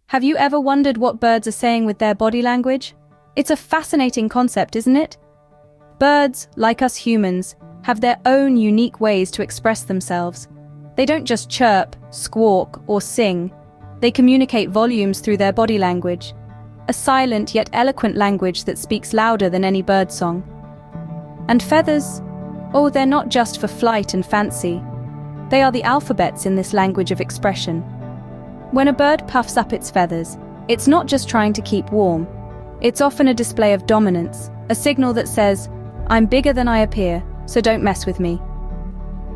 Have you ever wondered what birds are saying with their body language? It's a fascinating concept, isn't it? Birds, like us humans, have their own unique ways to express themselves. They don't just chirp, squawk, or sing. They communicate volumes through their body language, a silent yet eloquent language that speaks louder than any bird song. And feathers? Oh, they're not just for flight and fancy. They are the alphabets in this language of expression. When a bird puffs up its feathers, it's not just trying to keep warm. It's often a display of dominance, a signal that says, "I'm bigger than I appear, so don't mess with me."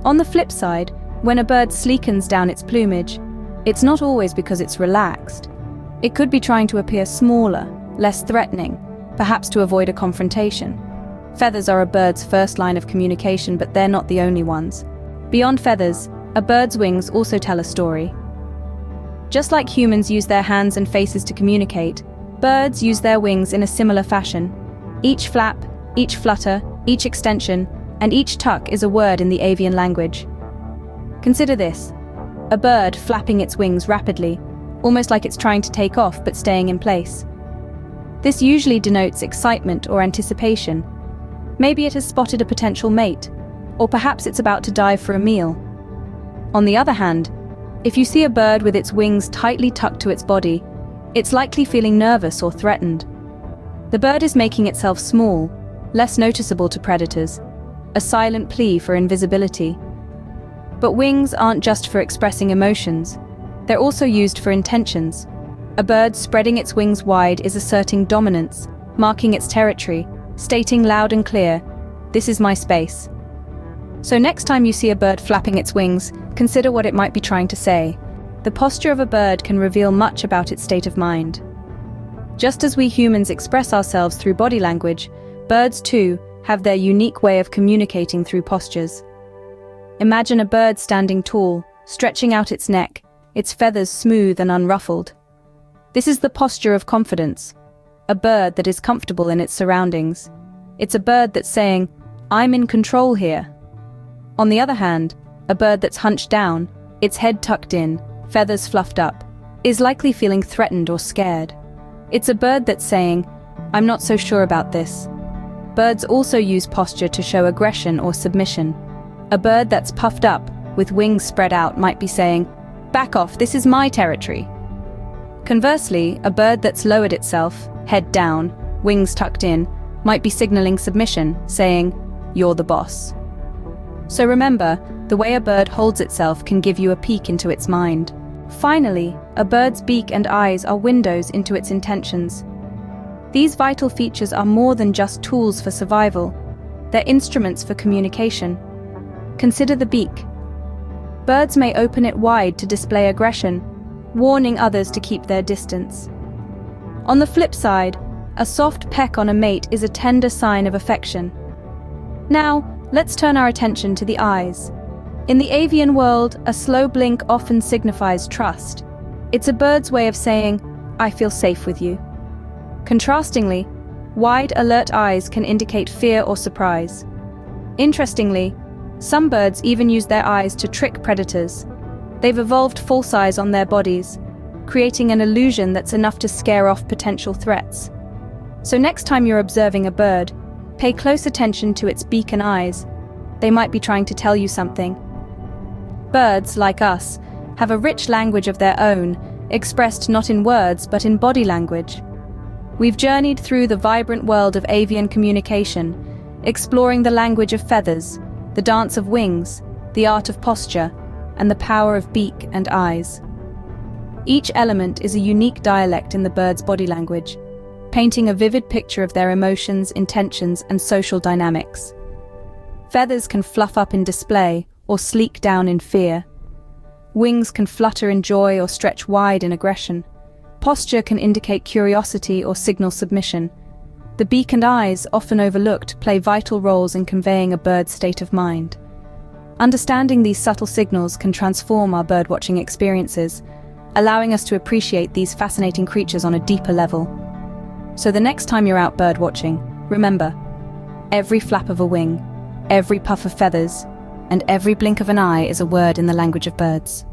On the flip side, when a bird sleekens down its plumage, it's not always because it's relaxed. It could be trying to appear smaller, less threatening, perhaps to avoid a confrontation. Feathers are a bird's first line of communication, but they're not the only ones. Beyond feathers, a bird's wings also tell a story. Just like humans use their hands and faces to communicate, birds use their wings in a similar fashion. Each flap, each flutter, each extension, and each tuck is a word in the avian language. Consider this: a bird flapping its wings rapidly, almost like it's trying to take off but staying in place. This usually denotes excitement or anticipation. Maybe it has spotted a potential mate, or perhaps it's about to dive for a meal. On the other hand, if you see a bird with its wings tightly tucked to its body, it's likely feeling nervous or threatened. The bird is making itself small, less noticeable to predators, a silent plea for invisibility. But wings aren't just for expressing emotions. They're also used for intentions. A bird spreading its wings wide is asserting dominance, marking its territory, stating loud and clear, "This is my space." So next time you see a bird flapping its wings, consider what it might be trying to say. The posture of a bird can reveal much about its state of mind. Just as we humans express ourselves through body language, birds too have their unique way of communicating through postures. Imagine a bird standing tall, stretching out its neck, its feathers smooth and unruffled. This is the posture of confidence, a bird that is comfortable in its surroundings. It's a bird that's saying, "I'm in control here." On the other hand, a bird that's hunched down, its head tucked in, feathers fluffed up, is likely feeling threatened or scared. It's a bird that's saying, "I'm not so sure about this." Birds also use posture to show aggression or submission. A bird that's puffed up, with wings spread out, might be saying, "Back off, this is my territory." Conversely, a bird that's lowered itself, head down, wings tucked in, might be signaling submission, saying, "You're the boss." So remember, the way a bird holds itself can give you a peek into its mind. Finally, a bird's beak and eyes are windows into its intentions. These vital features are more than just tools for survival. They're instruments for communication. Consider the beak. Birds may open it wide to display aggression, warning others to keep their distance. On the flip side, a soft peck on a mate is a tender sign of affection. Now, let's turn our attention to the eyes. In the avian world, a slow blink often signifies trust. It's a bird's way of saying, "I feel safe with you." Contrastingly, wide, alert eyes can indicate fear or surprise. Interestingly, some birds even use their eyes to trick predators. They've evolved false eyes on their bodies, creating an illusion that's enough to scare off potential threats. So next time you're observing a bird, pay close attention to its beak and eyes. They might be trying to tell you something. Birds, like us, have a rich language of their own, expressed not in words but in body language. We've journeyed through the vibrant world of avian communication, exploring the language of feathers, the dance of wings, the art of posture, and the power of beak and eyes. Each element is a unique dialect in the bird's body language, painting a vivid picture of their emotions, intentions, and social dynamics. Feathers can fluff up in display or sleek down in fear. Wings can flutter in joy or stretch wide in aggression. Posture can indicate curiosity or signal submission. The beak and eyes, often overlooked, play vital roles in conveying a bird's state of mind. Understanding these subtle signals can transform our birdwatching experiences, allowing us to appreciate these fascinating creatures on a deeper level. So the next time you're out birdwatching, remember, every flap of a wing, every puff of feathers, and every blink of an eye is a word in the language of birds.